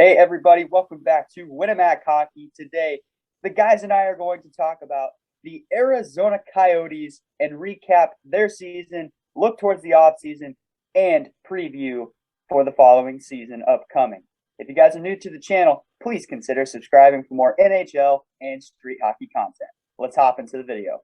Hey, everybody, welcome back to Winamac Hockey. Today, the guys and I are going to talk about the Arizona Coyotes and recap their season, look towards the offseason, and preview for the following season upcoming. If you guys are new to the channel, please consider subscribing for more NHL and street hockey content. Let's hop into the video.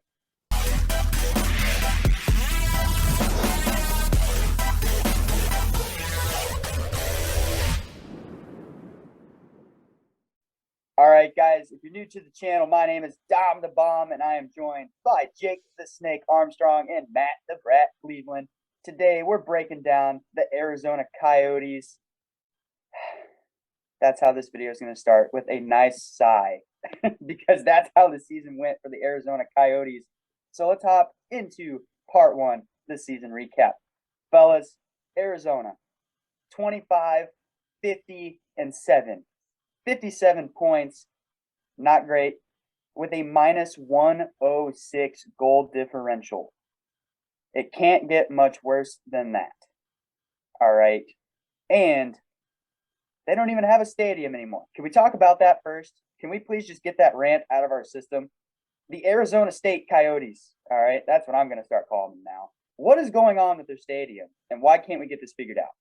All right, guys, if you're new to the channel, my name is Dom the Bomb, and I am joined by Jake the Snake Armstrong and Matt the Brat Cleveland. Today, we're breaking down the Arizona Coyotes. That's how this video is going to start, with a nice sigh, because that's how the season went for the Arizona Coyotes. So let's hop into part one, the season recap. Fellas, Arizona, 25, 50, and 7. 57 points, not great, with a minus 106 goal differential. It can't get much worse than that. All right. And they don't even have a stadium anymore. Can we talk about that first? Can we please just get that rant out of our system? The Arizona State Coyotes. All right. That's what I'm going to start calling them now. What is going on with their stadium, and why can't we get this figured out?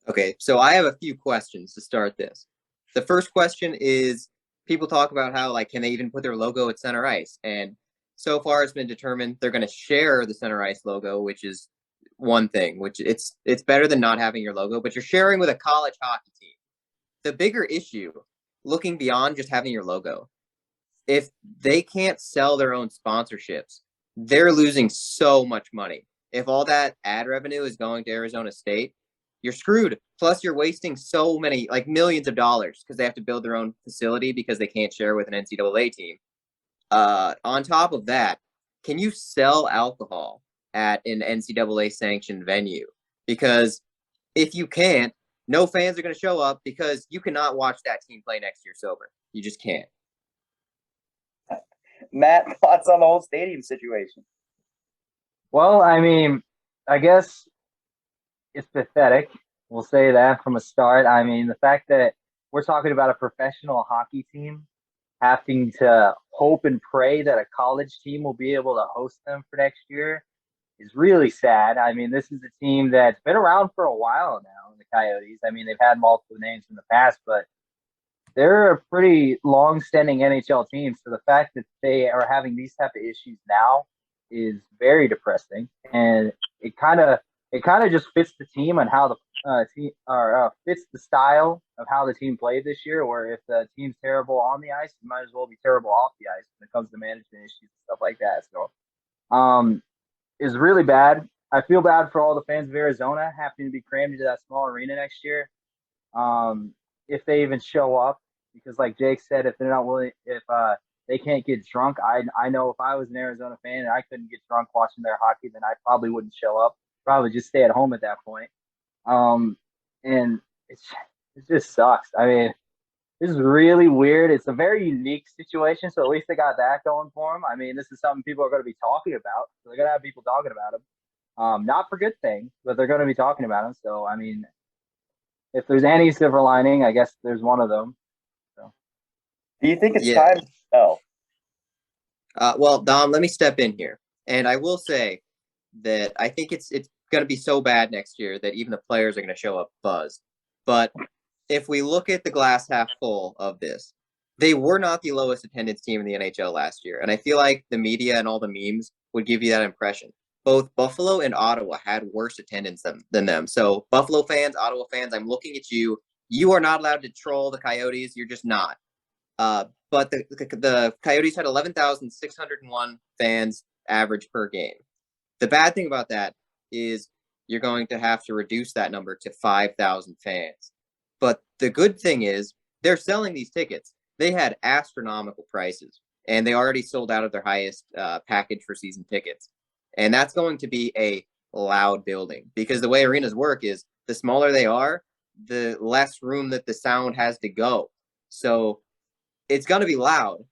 Okay, so I have a few questions to start this. The first question is, people talk about how, can they even put their logo at center ice? And so far it's been determined they're going to share the center ice logo, which is one thing, which it's better than not having your logo, but you're sharing with a college hockey team. The bigger issue, looking beyond just having your logo, if they can't sell their own sponsorships, they're losing so much money. If all that ad revenue is going to Arizona State, you're screwed. Plus, you're wasting so many, millions of dollars, because they have to build their own facility because they can't share with an NCAA team. On top of that, can you sell alcohol at an NCAA sanctioned venue? Because if you can't, no fans are going to show up, because you cannot watch that team play next year sober. You just can't. Matt, thoughts on the whole stadium situation? Well, I guess it's pathetic. We'll say that from a start. The fact that we're talking about a professional hockey team having to hope and pray that a college team will be able to host them for next year is really sad. This is a team that's been around for a while now, the Coyotes. They've had multiple names in the past, but they're a pretty long-standing NHL team. So the fact that they are having these type of issues now is very depressing, and it kind of just fits the team and how the team fits the style of how the team played this year. Where if the team's terrible on the ice, it might as well be terrible off the ice when it comes to management issues and stuff like that. So, it's really bad. I feel bad for all the fans of Arizona having to be crammed into that small arena next year. If they even show up, because like Jake said, if they're not willing, if they can't get drunk, I know if I was an Arizona fan and I couldn't get drunk watching their hockey, then I probably wouldn't show up. Probably just stay at home at that point. And it just sucks. This is really weird. It's a very unique situation, so at least they got that going for them. This is something people are going to be talking about. So they're going to have people talking about them. Not for good things, but they're going to be talking about them. So, if there's any silver lining, I guess there's one of them. So. Do you think it's time to sell? Well, Dom, let me step in here. And I will say that I think it's going to be so bad next year that even the players are going to show up buzzed. But if we look at the glass half full of this, they were not the lowest attendance team in the NHL last year. And I feel like the media and all the memes would give you that impression. Both Buffalo and Ottawa had worse attendance than them. So Buffalo fans, Ottawa fans, I'm looking at you. You are not allowed to troll the Coyotes. You're just not. But the Coyotes had 11,601 fans average per game. The bad thing about that is you're going to have to reduce that number to 5,000 fans. But the good thing is they're selling these tickets. They had astronomical prices, and they already sold out of their highest package for season tickets. And that's going to be a loud building, because the way arenas work is the smaller they are, the less room that the sound has to go. So it's going to be loud.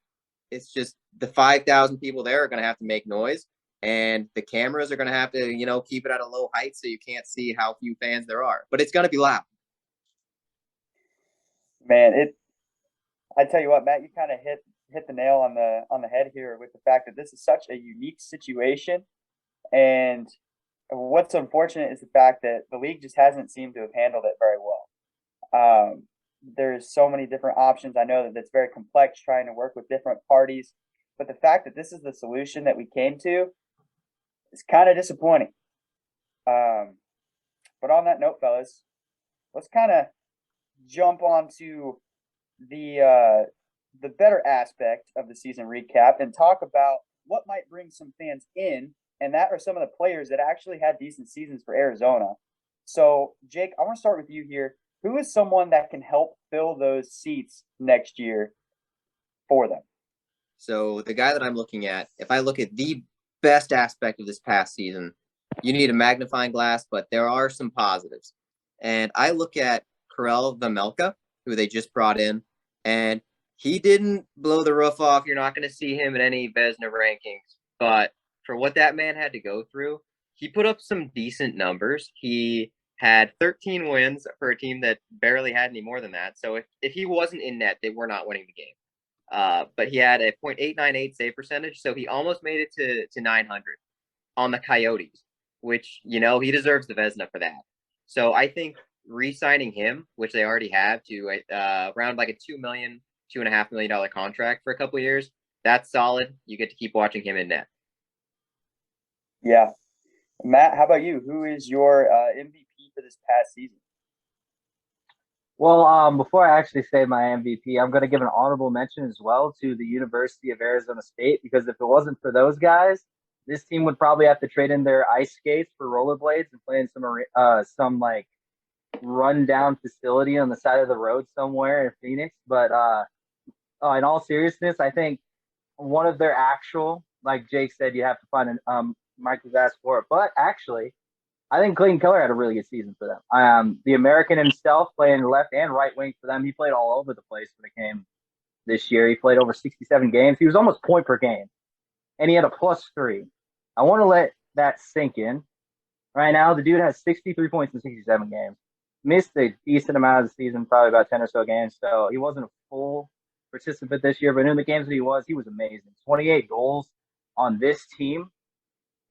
It's just the 5,000 people there are going to have to make noise. And the cameras are going to have to, keep it at a low height so you can't see how few fans there are. But it's going to be loud. Man, I tell you what, Matt, you kind of hit the nail on the head here with the fact that this is such a unique situation. And what's unfortunate is the fact that the league just hasn't seemed to have handled it very well. There's so many different options. I know that it's very complex trying to work with different parties, but the fact that this is the solution that we came to is kind of disappointing. But on that note, fellas, let's kind of jump onto the better aspect of the season recap and talk about what might bring some fans in, and that are some of the players that actually had decent seasons for Arizona. So, Jake, I want to start with you here. Who is someone that can help fill those seats next year for them? So the guy that I'm looking at, if I look at the best aspect of this past season, you need a magnifying glass, but there are some positives. And I look at Karel Vejmelka, who they just brought in, and he didn't blow the roof off. You're not going to see him in any Vezina rankings, but for what that man had to go through, he put up some decent numbers. He had 13 wins for a team that barely had any more than that. So if he wasn't in net, they were not winning the game. But he had a .898 save percentage, so he almost made it to 900 on the Coyotes, which, he deserves the Vezina for that. So I think re-signing him, which they already have, to around like a $2.5 million contract for a couple of years, that's solid. You get to keep watching him in net. Yeah. Matt, how about you? Who is your MVP for this past season? Well, before I actually say my MVP, I'm going to give an honorable mention as well to the University of Arizona State, because if it wasn't for those guys, this team would probably have to trade in their ice skates for rollerblades and play in some like run-down facility on the side of the road somewhere in Phoenix. But in all seriousness, I think one of their actual, like Jake said, you have to find an Michael Vass for it. But actually, I think Clayton Keller had a really good season for them. The American himself playing left and right wing for them. He played all over the place when it came this year. He played over 67 games. He was almost point per game, and he had a +3. I want to let that sink in. Right now, the dude has 63 points in 67 games. Missed a decent amount of the season, probably about 10 or so games. So he wasn't a full participant this year, but in the games that he was amazing. 28 goals on this team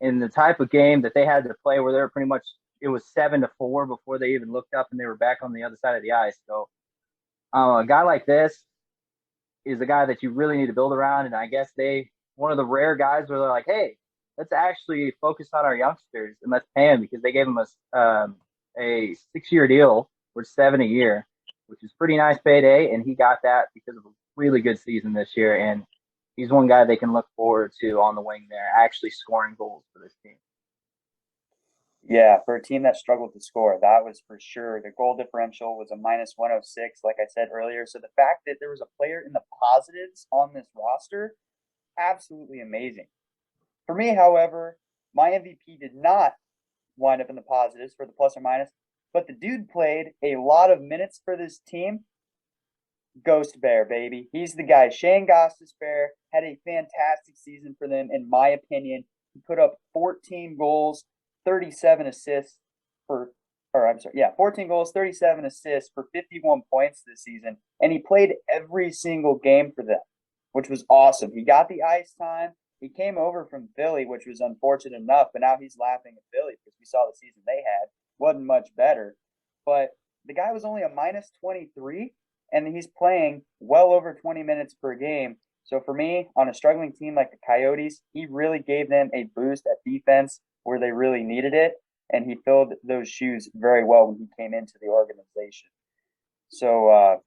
in the type of game that they had to play, where they were pretty much, it was 7-4 before they even looked up and they were back on the other side of the ice. So a guy like this is a guy that you really need to build around. And I guess one of the rare guys where they're like, hey, let's actually focus on our youngsters and let's pay them, because they gave him a 6-year deal for $7 a year, which is pretty nice payday. And he got that because of a really good season this year. And he's one guy they can look forward to on the wing there, actually scoring goals for this team. Yeah, for a team that struggled to score, that was for sure. The goal differential was a -106, like I said earlier. So the fact that there was a player in the positives on this roster, absolutely amazing. For me, however, my MVP did not wind up in the positives for the plus or minus, but the dude played a lot of minutes for this team. Ghost Bear, baby. He's the guy. Shane Gostisbehere had a fantastic season for them, in my opinion. He put up 14 goals, 37 assists 14 goals, 37 assists for 51 points this season. And he played every single game for them, which was awesome. He got the ice time. He came over from Philly, which was unfortunate enough, but now he's laughing at Philly because we saw the season they had. Wasn't much better. But the guy was only a -23, and he's playing well over 20 minutes per game. So for me, on a struggling team like the Coyotes, he really gave them a boost at defense where they really needed it, and he filled those shoes very well when he came into the organization. So,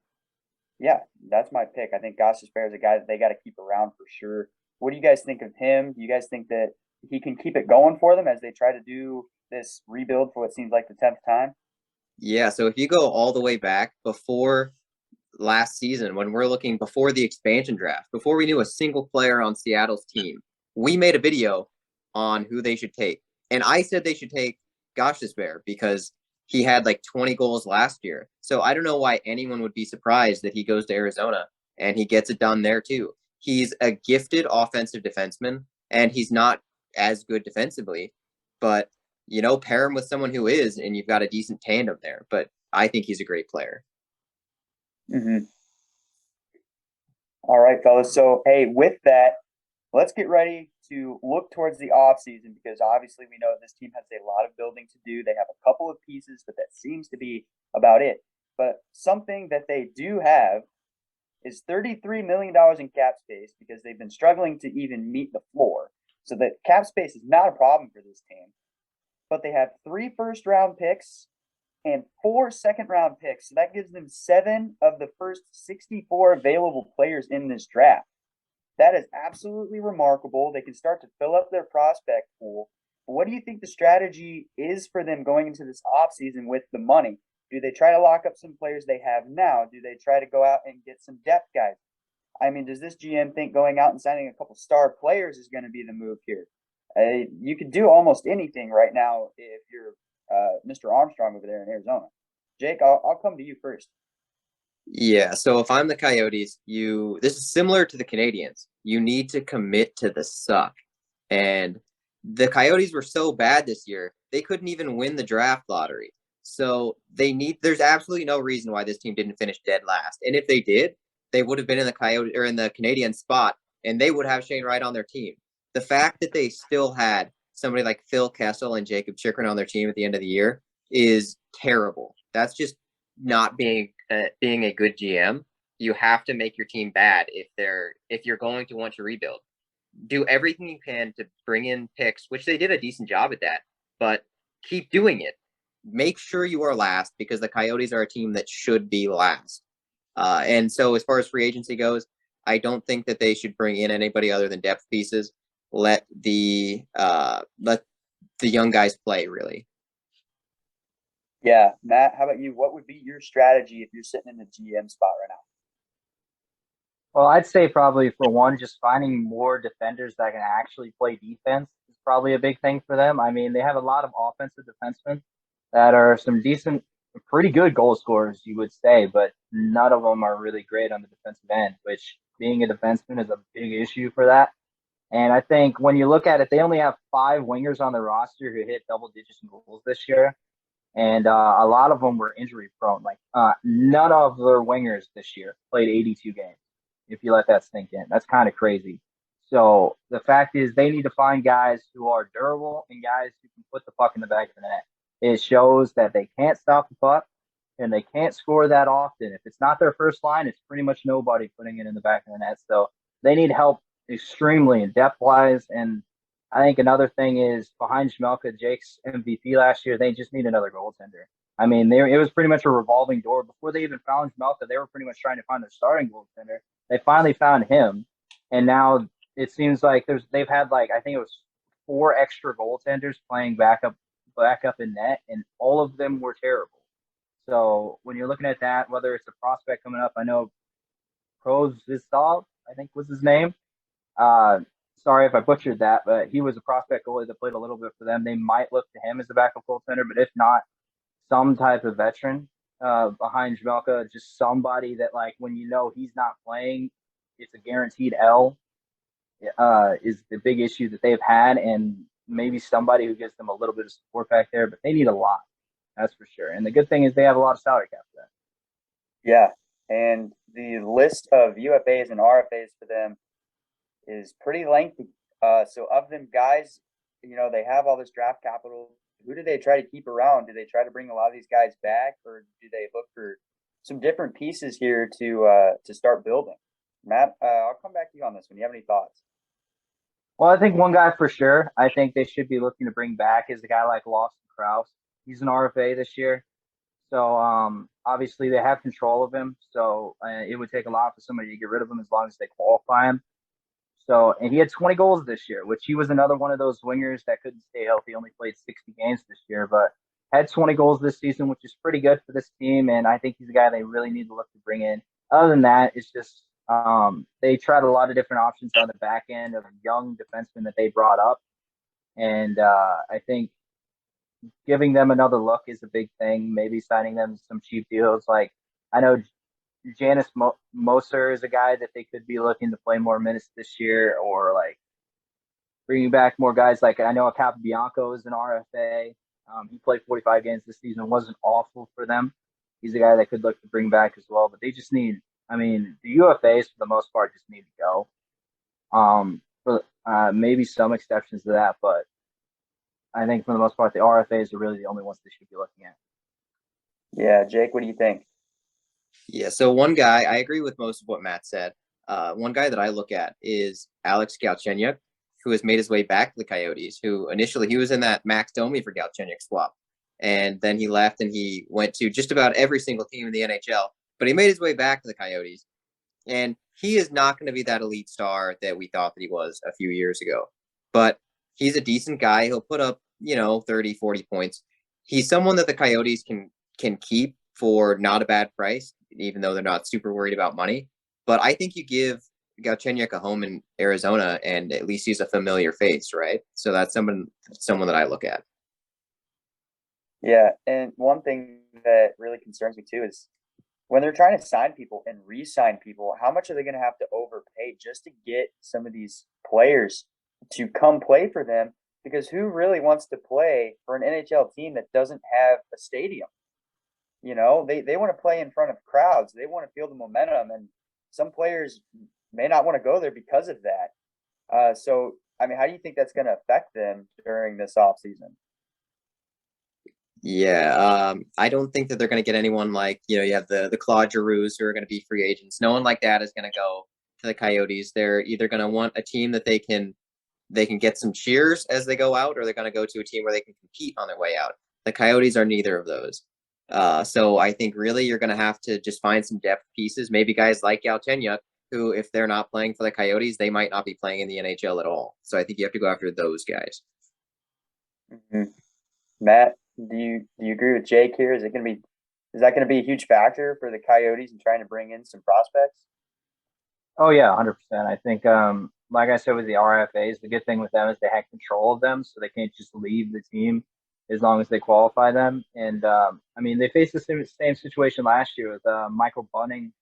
yeah, that's my pick. I think Gostisbehere is a guy that they got to keep around for sure. What do you guys think of him? Do you guys think that he can keep it going for them as they try to do this rebuild for what seems like the 10th time? Yeah, so if you go all the way back before last season, when we're looking before the expansion draft, before we knew a single player on Seattle's team, we made a video on who they should take. And I said they should take Gostisbehere because he had like 20 goals last year. So I don't know why anyone would be surprised that he goes to Arizona and he gets it done there too. He's a gifted offensive defenseman, and he's not as good defensively, but pair him with someone who is, and you've got a decent tandem there. But I think he's a great player. Mm-hmm. All right, fellas. So, hey, with that, let's get ready to look towards the off season because obviously we know this team has a lot of building to do. They have a couple of pieces, but that seems to be about it. But something that they do have is $33 million in cap space because they've been struggling to even meet the floor. So that cap space is not a problem for this team. But they have 3 first-round picks and 4 second-round picks. So that gives them 7 of the first 64 available players in this draft. That is absolutely remarkable. They can start to fill up their prospect pool. What do you think the strategy is for them going into this offseason with the money? Do they try to lock up some players they have now? Do they try to go out and get some depth guys? I mean, does this GM think going out and signing a couple star players is going to be the move here? You could do almost anything right now if you're Mr. Armstrong over there in Arizona. Jake, I'll come to you first. Yeah, so if I'm the Coyotes, this is similar to the Canadiens. You need to commit to the suck. And the Coyotes were so bad this year, they couldn't even win the draft lottery. So there's absolutely no reason why this team didn't finish dead last. And if they did, they would have been in the Coyote or in the Canadian spot, and they would have Shane Wright on their team. The fact that they still had somebody like Phil Kessel and Jakob Chychrun on their team at the end of the year is terrible. That's just not being a good GM. You have to make your team bad if you're going to want to rebuild. Do everything you can to bring in picks, which they did a decent job at that, but keep doing it. Make sure you are last because the Coyotes are a team that should be last. And so as far as free agency goes, I don't think that they should bring in anybody other than depth pieces. Let the young guys play, really. Yeah, Matt, how about you? What would be your strategy if you're sitting in the GM spot right now? Well, I'd say probably for one, just finding more defenders that can actually play defense is probably a big thing for them. I mean, they have a lot of offensive defensemen that are some decent, pretty good goal scorers, you would say, but none of them are really great on the defensive end, which being a defenseman is a big issue for that. And I think when you look at it, they only have 5 wingers on the roster who hit double digits in goals this year. And a lot of them were injury prone. Like none of their wingers this year played 82 games. If you let that sink in, that's kind of crazy. So the fact is, they need to find guys who are durable and guys who can put the puck in the back of the net. It shows that they can't stop the puck and they can't score that often. If it's not their first line, it's pretty much nobody putting it in the back of the net. So they need help extremely in depth wise. And I think another thing is behind Schmelka, Jake's MVP last year, they just need another goaltender. I mean, it was pretty much a revolving door. Before they even found Schmelka, they were pretty much trying to find their starting goaltender. They finally found him, and now it seems like they've had like I think it was 4 extra goaltenders playing backup in net, and all of them were terrible. So when you're looking at that, whether it's a prospect coming up, I know Prozisov, I think was his name. Uh, Sorry if I butchered that, but he was a prospect goalie that played a little bit for them. They might look to him as a backup goaltender, but if not, some type of veteran behind Jakob, just somebody that like when you know he's not playing, it's a guaranteed L. Is the big issue that they've had, and maybe somebody who gives them a little bit of support back there, but they need a lot, that's for sure. And the good thing is they have a lot of salary cap for that. Yeah, and the list of UFAs and RFAs for them is pretty lengthy. So of them guys, they have all this draft capital. Who do they try to keep around? Do they try to bring a lot of these guys back, or do they look for some different pieces here to start building? Matt, I'll come back to you on this one. Do you have any thoughts? Well, I think one guy for sure I think they should be looking to bring back is a guy like Lawson Krause. He's an RFA this year. So obviously they have control of him. So it would take a lot for somebody to get rid of him as long as they qualify him. So, and he had 20 goals this year, which he was another one of those wingers that couldn't stay healthy. Only played 60 games this year, but had 20 goals this season, which is pretty good for this team. And I think he's a guy they really need to look to bring in. Other than that, it's just they tried a lot of different options on the back end of young defensemen that they brought up. And I think giving them another look is a big thing. Maybe signing them some cheap deals. Like I know Janice Moser is a guy that they could be looking to play more minutes this year, or like bringing back more guys. Like I know Capobianco is an RFA. He played 45 games this season. Wasn't awful for them. He's a guy that could look to bring back as well. But they just need, I mean, the UFAs for the most part just need to go. But maybe some exceptions to that, but I think for the most part, the RFAs are really the only ones they should be looking at. Yeah, Jake, what do you think? Yeah, so one guy, I agree with most of what Matt said. One guy that I look at is Alex Galchenyuk, who has made his way back to the Coyotes, who initially he was in that Max Domi for Galchenyuk swap. And then he left and he went to just about every single team in the NHL, but he made his way back to the Coyotes. And he is not going to be that elite star that we thought that he was a few years ago. But he's a decent guy. He'll put up, 30, 40 points. He's someone that the Coyotes can keep for not a bad price, even though they're not super worried about money. But I think you give Galchenyuk a home in Arizona, and at least he's a familiar face, right? So that's someone that I look at. Yeah, and one thing that really concerns me too is when they're trying to sign people and re-sign people, how much are they going to have to overpay just to get some of these players to come play for them? Because who really wants to play for an NHL team that doesn't have a stadium? They want to play in front of crowds. They want to feel the momentum, and some players may not want to go there because of that. So, I mean, how do you think that's going to affect them during this offseason? Yeah, I don't think that they're going to get anyone like, you have the Claude Giroux who are going to be free agents. No one like that is going to go to the Coyotes. They're either going to want a team that they can get some cheers as they go out, or they're going to go to a team where they can compete on their way out. The Coyotes are neither of those. So I think really you're going to have to just find some depth pieces. Maybe guys like Galchenyuk, who if they're not playing for the Coyotes, they might not be playing in the NHL at all. So I think you have to go after those guys. Mm-hmm. Matt, do you agree with Jake here? Is that going to be a huge factor for the Coyotes in trying to bring in some prospects? Oh yeah, 100%. I think, like I said with the RFAs, the good thing with them is they have control of them, so they can't just leave the team as long as they qualify them. And I mean, they faced the same situation last year with Michael Bunning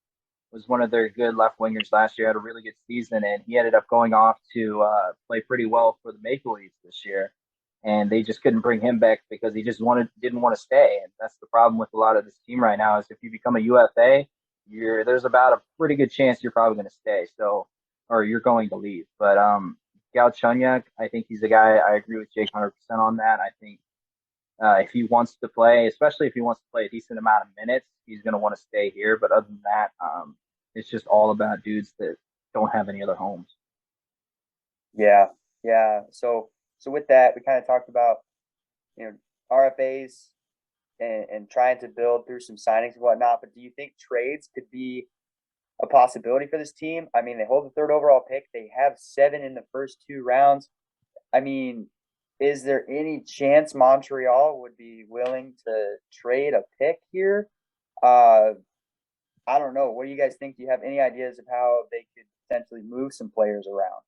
was one of their good left wingers last year. Had a really good season, and he ended up going off to play pretty well for the Maple Leafs this year. And they just couldn't bring him back because he just didn't want to stay. And that's the problem with a lot of this team right now is if you become a UFA, there's about a pretty good chance you're probably going to stay. So, or you're going to leave. But Galchenyuk, I think he's a guy. I agree with Jake 100% on that. I think if he wants to play, especially if he wants to play a decent amount of minutes, he's going to want to stay here. But other than that, it's just all about dudes that don't have any other homes. Yeah, yeah. So with that, we kind of talked about RFAs and trying to build through some signings and whatnot. But do you think trades could be a possibility for this team? I mean, they hold the third overall pick. They have 7 in the first 2 rounds. I mean, is there any chance Montreal would be willing to trade a pick here? I don't know. What do you guys think? Do you have any ideas of how they could potentially move some players around?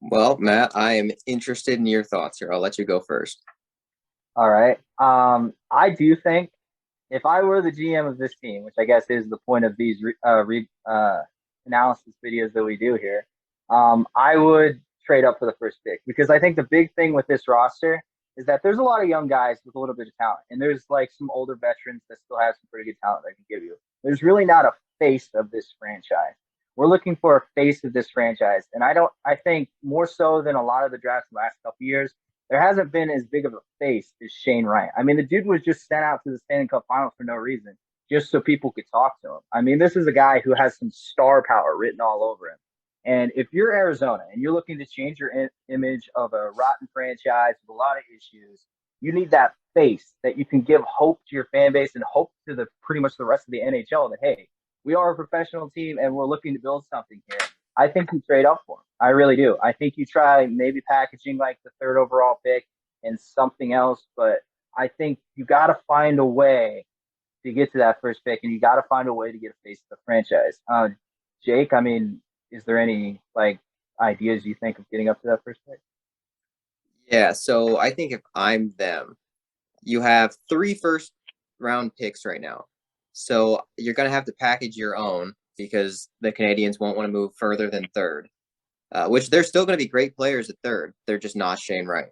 Well, Matt, I am interested in your thoughts here. I'll let you go first. All right. I do think if I were the GM of this team, which I guess is the point of these analysis videos that we do here, I would trade up for the first pick because I think the big thing with this roster is that there's a lot of young guys with a little bit of talent, and there's like some older veterans that still have some pretty good talent that can give you. There's really not a face of this franchise. We're looking for a face of this franchise, and I think more so than a lot of the drafts in the last couple of years, there hasn't been as big of a face as Shane Wright. I mean, the dude was just sent out to the Stanley Cup Finals for no reason, just so people could talk to him. I mean, this is a guy who has some star power written all over him. And if you're Arizona and you're looking to change your image of a rotten franchise with a lot of issues, you need that face that you can give hope to your fan base and hope to the pretty much the rest of the NHL that, hey, we are a professional team and we're looking to build something here. I think you trade up for him. I really do. I think you try maybe packaging like the 3rd overall pick and something else, but I think you got to find a way to get to that first pick, and you got to find a way to get a face of the franchise. Jake, I mean, is there any like ideas you think of getting up to that first pick? Yeah, so I think if I'm them, you have 3 first-round picks right now. So you're going to have to package your own because the Canadians won't want to move further than 3rd, which they're still going to be great players at 3rd. They're just not Shane Wright.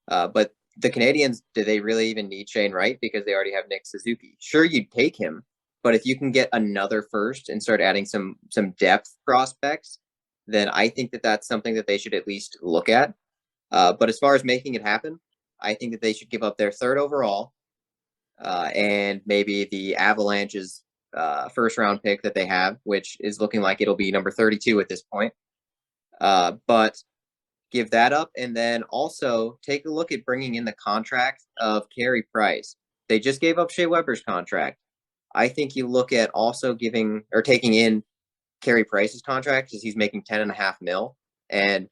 But the Canadians, do they really even need Shane Wright because they already have Nick Suzuki? Sure, you'd take him, but if you can get another first and start adding some depth prospects, then I think that that's something that they should at least look at. But as far as making it happen, I think that they should give up their third overall and maybe the Avalanche's first round pick that they have, which is looking like it'll be number 32 at this point. But give that up, and then also take a look at bringing in the contract of Carey Price. They just gave up Shea Weber's contract. I think you look at also giving or taking in Carey Price's contract because he's making $10.5 million. And,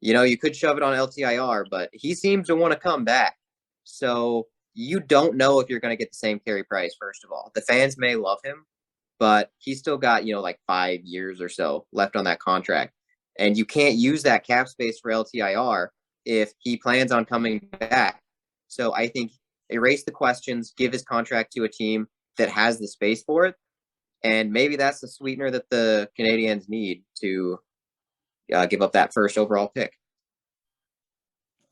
you could shove it on LTIR, but he seems to want to come back. So you don't know if you're going to get the same Carey Price, first of all. The fans may love him, but he's still got, like 5 years or so left on that contract. And you can't use that cap space for LTIR if he plans on coming back. So I think erase the questions, give his contract to a team that has the space for it. And maybe that's the sweetener that the Canadians need to give up that first overall pick.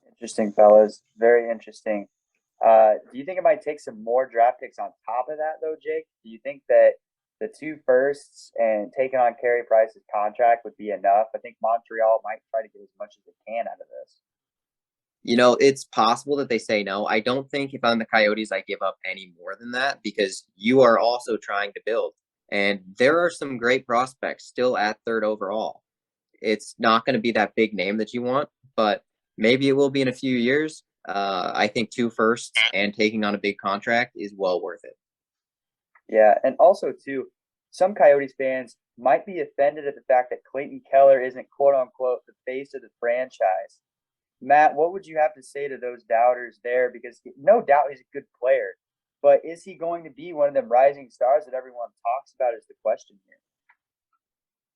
Interesting, fellas. Very interesting. Do you think it might take some more draft picks on top of that, though, Jake? Do you think that the 2 firsts and taking on Carey Price's contract would be enough? I think Montreal might try to get as much as they can out of this. It's possible that they say no. I don't think if I'm the Coyotes, I give up any more than that because you are also trying to build. And there are some great prospects still at third overall. It's not going to be that big name that you want, but maybe it will be in a few years. I think 2 firsts and taking on a big contract is well worth it. Yeah, and also, too, some Coyotes fans might be offended at the fact that Clayton Keller isn't, quote-unquote, the face of the franchise. Matt, what would you have to say to those doubters there? Because no doubt he's a good player, but is he going to be one of them rising stars that everyone talks about is the question here?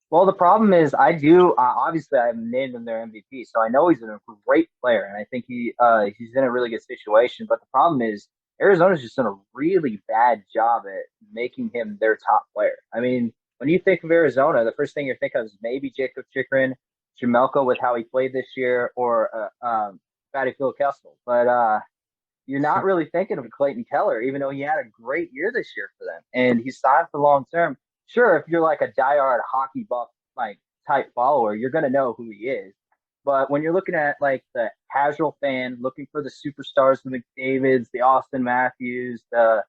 Well, the problem is obviously I've named him their MVP, so I know he's a great player, and I think he's in a really good situation. But the problem is Arizona's just done a really bad job at making him their top player. I mean, when you think of Arizona, the first thing you think of is maybe Jakob Chychrun, Jamelka with how he played this year, or Fatty Phil Kessel. But you're not really thinking of Clayton Keller, even though he had a great year this year for them, and he's signed for long term. Sure, if you're like a diehard hockey buff type follower, you're gonna know who he is. But when you're looking at like the casual fan looking for the superstars, the McDavids, the Austin Matthews, or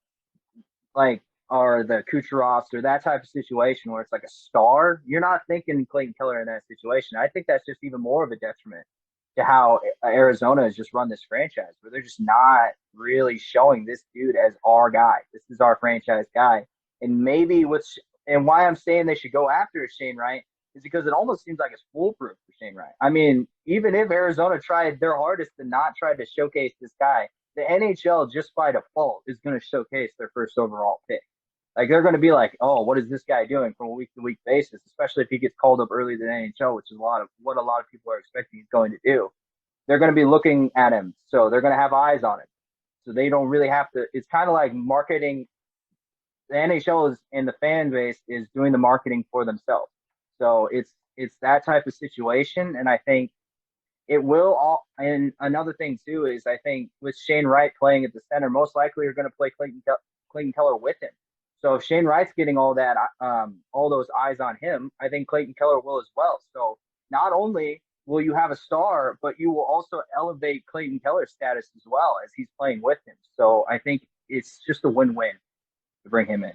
the Kucherovs, or that type of situation where it's like a star, you're not thinking Clayton Keller in that situation. I think that's just even more of a detriment to how Arizona has just run this franchise, where they're just not really showing this dude as our guy. This is our franchise guy. And maybe and why I'm saying they should go after Shane Wright is because it almost seems like it's foolproof for Shane Wright. I mean, even if Arizona tried their hardest to not try to showcase this guy, the NHL just by default is going to showcase their first overall pick. Like, they're going to be like, oh, what is this guy doing from a week-to-week basis, especially if he gets called up early to the NHL, which is what a lot of people are expecting he's going to do. They're going to be looking at him, so they're going to have eyes on him. So they don't really have to – it's kind of like marketing – the NHL and the fan base is doing the marketing for themselves. So it's that type of situation, and I think it will all. And another thing too is I think with Shane Wright playing at the center, most likely you're going to play Clayton Keller with him. So if Shane Wright's getting all those eyes on him, I think Clayton Keller will as well. So not only will you have a star, but you will also elevate Clayton Keller's status as well as he's playing with him. So I think it's just a win-win to bring him in.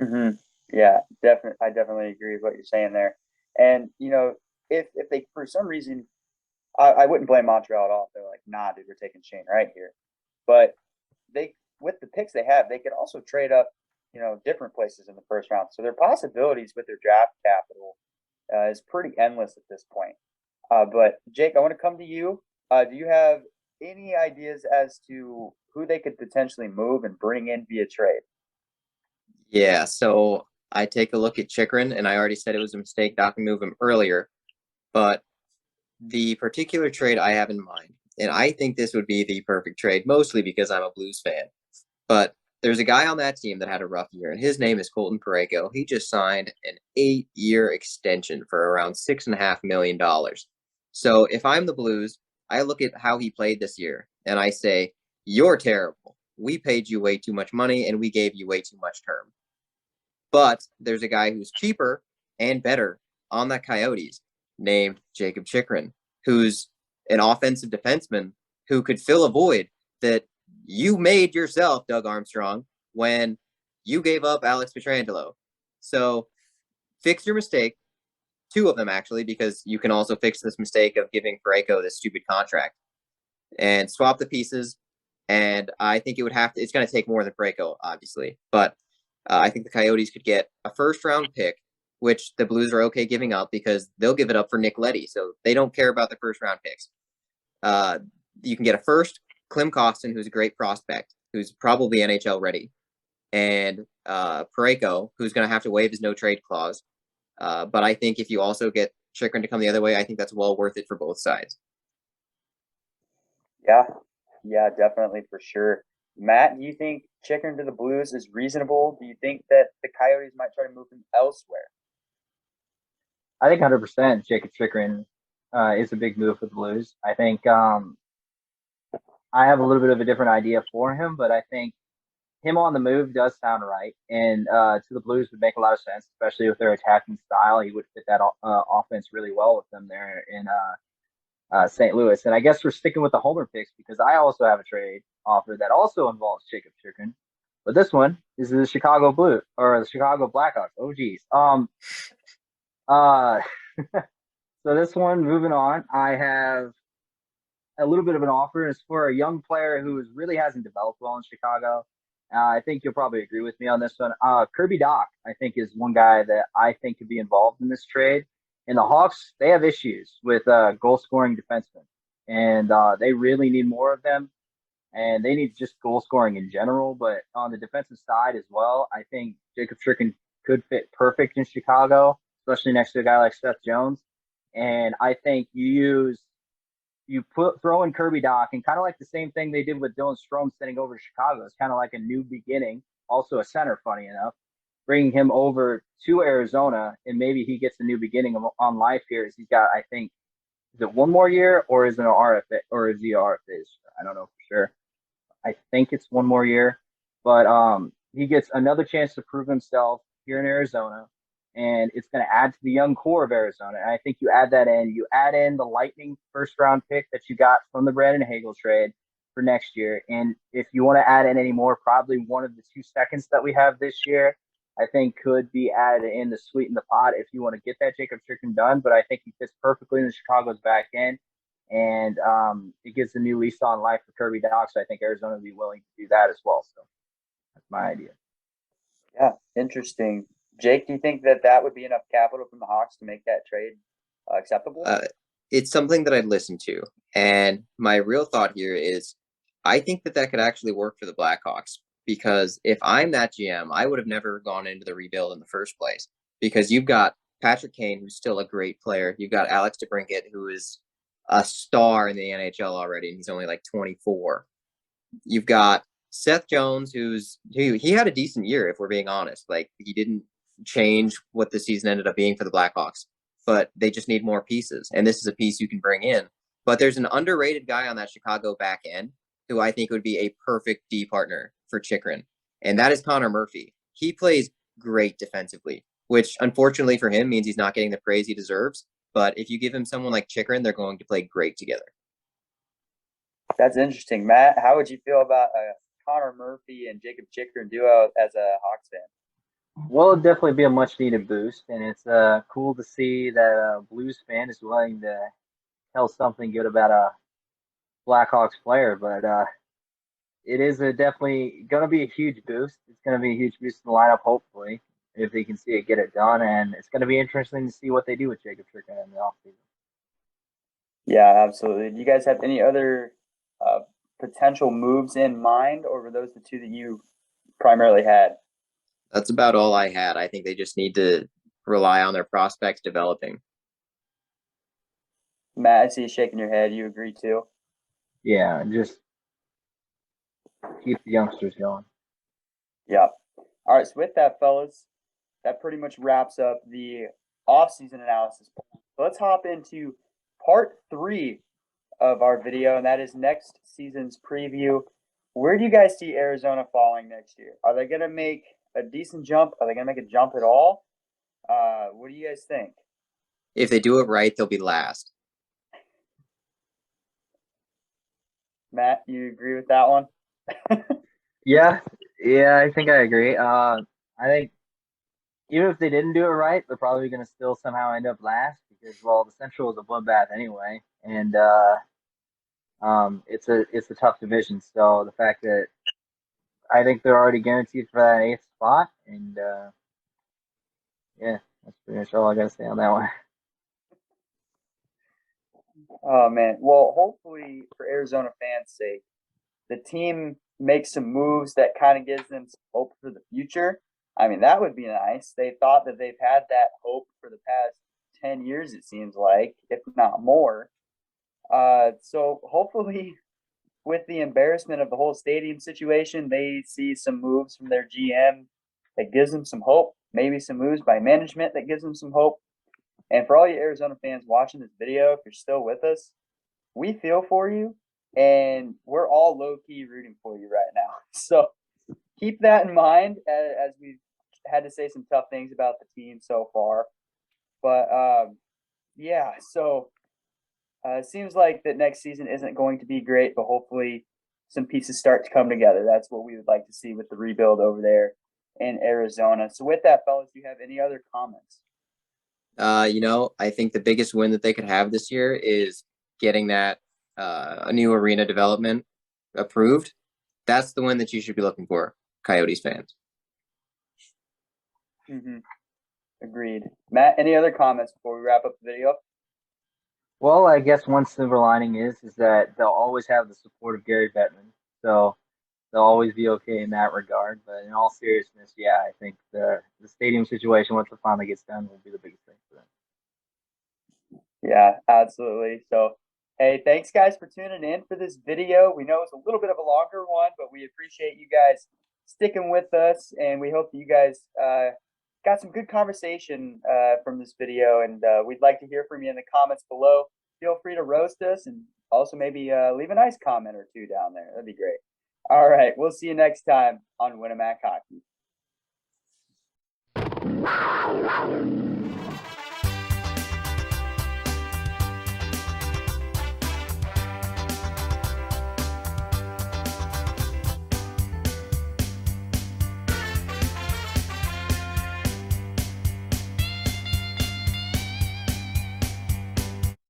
Mm-hmm. Yeah, definitely. I definitely agree with what you're saying there. And if they for some reason, I wouldn't blame Montreal at all. They're like, nah, dude, we're taking Shane Wright here. But they, with the picks they have, they could also trade up, different places in the first round. So their possibilities with their draft capital is pretty endless at this point. But Jake, I want to come to you. Do you have any ideas as to who they could potentially move and bring in via trade? Yeah, so I take a look at Chychrun, and I already said it was a mistake not to move him earlier. But the particular trade I have in mind, and I think this would be the perfect trade, mostly because I'm a Blues fan. But there's a guy on that team that had a rough year, and his name is Colton Parayko. He just signed an 8-year extension for around $6.5 million. So if I'm the Blues, I look at how he played this year, and I say, you're terrible. We paid you way too much money, and we gave you way too much term. But there's a guy who's cheaper and better on that Coyotes named Jakob Chychrun, who's an offensive defenseman who could fill a void that you made yourself, Doug Armstrong, when you gave up Alex Pietrangelo. So fix your mistake. Two of them, actually, because you can also fix this mistake of giving Parayko this stupid contract and swap the pieces. And I think it's going to take more than Parayko, obviously. But I think the Coyotes could get a first-round pick, which the Blues are okay giving up because they'll give it up for Nick Leddy. So they don't care about the first-round picks. You can get a first, Klim Kostin, who's a great prospect, who's probably NHL ready, and Parayko, who's going to have to waive his no-trade clause. But I think if you also get Chychrun to come the other way, I think that's well worth it for both sides. Yeah, definitely, for sure. Matt, do you think Chychrun to the Blues is reasonable? Do you think that the Coyotes might try to move him elsewhere? I think 100% Jakob Chychrun is a big move for the Blues. I think I have a little bit of a different idea for him, but I think him on the move does sound right, and to the Blues would make a lot of sense, especially with their attacking style. He would fit that offense really well with them there in St. Louis. And I guess we're sticking with the homer picks because I also have a trade offer that also involves Jakob Chychrun, but this one is the Chicago Blackhawks. Oh geez. So this one, moving on, I have a little bit of an offer. It's for a young player who really hasn't developed well in Chicago. I think you'll probably agree with me on this one. Kirby Dach, I think, is one guy that I think could be involved in this trade. And the Hawks, they have issues with goal-scoring defensemen, and they really need more of them. And they need just goal scoring in general. But on the defensive side as well, I think Jakob Chychrun could fit perfect in Chicago, especially next to a guy like Seth Jones. And I think you throw in Kirby Dach, and kind of like the same thing they did with Dylan Strome sending over to Chicago. It's kind of like a new beginning. Also a center, funny enough, bringing him over to Arizona, and maybe he gets a new beginning on life here. As he's got, I think, is it one more year or is it an RFA or is he RFA? I don't know for sure. I think it's one more year, but he gets another chance to prove himself here in Arizona, and it's going to add to the young core of Arizona. And I think you add that in. You add in the Lightning first-round pick that you got from the Brandon Hagel trade for next year, and if you want to add in any more, probably one of the 2 seconds that we have this year, I think could be added in to sweeten the pot if you want to get that Jakob Chychrun done. But I think he fits perfectly in Chicago's back end. And it gives a new lease on life for Kirby Dach. So I think Arizona would be willing to do that as well. So that's my idea. Yeah, interesting. Jake, do you think that would be enough capital from the Hawks to make that trade acceptable? It's something that I'd listen to. And my real thought here is I think that could actually work for the Blackhawks. Because if I'm that GM, I would have never gone into the rebuild in the first place. Because you've got Patrick Kane, who's still a great player. You've got Alex DeBrincat, who is a star in the NHL already, and he's only like 24. You've got Seth Jones, he had a decent year, if we're being honest. Like, he didn't change what the season ended up being for the Blackhawks, but they just need more pieces, and this is a piece you can bring in. But there's an underrated guy on that Chicago back end who I think would be a perfect D partner for Chychrun, and that is Connor Murphy. He plays great defensively, which unfortunately for him means he's not getting the praise he deserves. But if you give him someone like Chychrun, they're going to play great together. That's interesting. Matt, how would you feel about a Connor Murphy and Jakob Chychrun duo as a Hawks fan? Well, it'd definitely be a much-needed boost, and it's cool to see that a Blues fan is willing to tell something good about a Blackhawks player. But it is definitely going to be a huge boost. It's going to be a huge boost in the lineup, hopefully, if they can see it get it done. And it's going to be interesting to see what they do with Jakob Chychrun in the offseason. Yeah, absolutely. Do you guys have any other potential moves in mind, or were those the two that you primarily had? That's about all I had. I think they just need to rely on their prospects developing. Matt, I see you shaking your head. You agree too? Yeah, just keep the youngsters going. Yeah. All right. So with that, fellas, that pretty much wraps up the off-season analysis. So let's hop into part 3 of our video, and that is next season's preview. Where do you guys see Arizona falling next year? Are they going to make a decent jump? Are they going to make a jump at all? What do you guys think? If they do it right, they'll be last. Matt, you agree with that one? Yeah, I think I agree. I think even if they didn't do it right, they're probably going to still somehow end up last because, well, the Central is a bloodbath anyway, and it's a tough division. So the fact that I think they're already guaranteed for that 8th spot, and yeah, that's pretty much all I got to say on that one. Oh man. Well, hopefully for Arizona fans' sake, the team makes some moves that kind of gives them some hope for the future. I mean, that would be nice. They thought that they've had that hope for the past 10 years, it seems like, if not more. So hopefully with the embarrassment of the whole stadium situation, they see some moves from their GM that gives them some hope, maybe some moves by management that gives them some hope. And for all you Arizona fans watching this video, if you're still with us, we feel for you, and we're all low-key rooting for you right now. So keep that in mind as we've had to say some tough things about the team so far. But, yeah, so it seems like that next season isn't going to be great, but hopefully some pieces start to come together. That's what we would like to see with the rebuild over there in Arizona. So with that, fellas, do you have any other comments? I think the biggest win that they could have this year is getting that a new arena development approved. That's the win that you should be looking for, Coyotes fans. Mm-hmm. Agreed. Matt, any other comments before we wrap up the video? Well, I guess one silver lining is that they'll always have the support of Gary Bettman, so they'll always be okay in that regard. But in all seriousness, yeah, I think the stadium situation, once it finally gets done, will be the biggest thing for them. Yeah, absolutely. So, hey, thanks guys for tuning in for this video. We know it's a little bit of a longer one, but we appreciate you guys sticking with us, and we hope that you guys got some good conversation from this video, and we'd like to hear from you in the comments below. Feel free to roast us, and also maybe leave a nice comment or two down there. That'd be great. All right, we'll see you next time on Winamac Hockey.